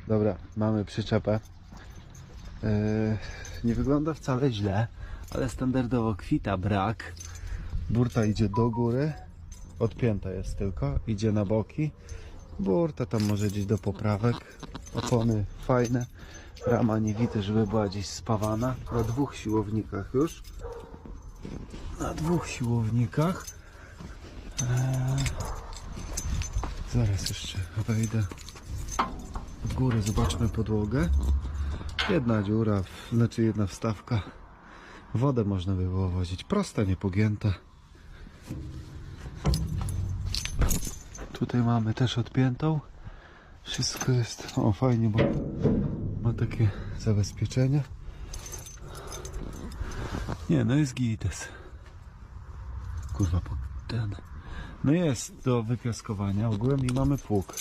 Dobra, mamy przyczepę. Nie wygląda wcale źle, ale standardowo kwita brak. Burta idzie do góry, odpięta jest tylko, idzie na boki. Burta tam może gdzieś do poprawek. Opony fajne. Rama nie widzę, żeby była gdzieś spawana. Na dwóch siłownikach już. Na dwóch siłownikach. Zaraz jeszcze wejdę w górę, zobaczmy podłogę. Jedna dziura, znaczy jedna wstawka. Wodę można by było wozić. Prosta, niepogięta. Tutaj mamy też odpiętą. Wszystko jest, o fajnie, bo ma takie zabezpieczenie. Nie, no jest gites. Kurwa, ten. No jest do wypiaskowania ogółem i mamy pług.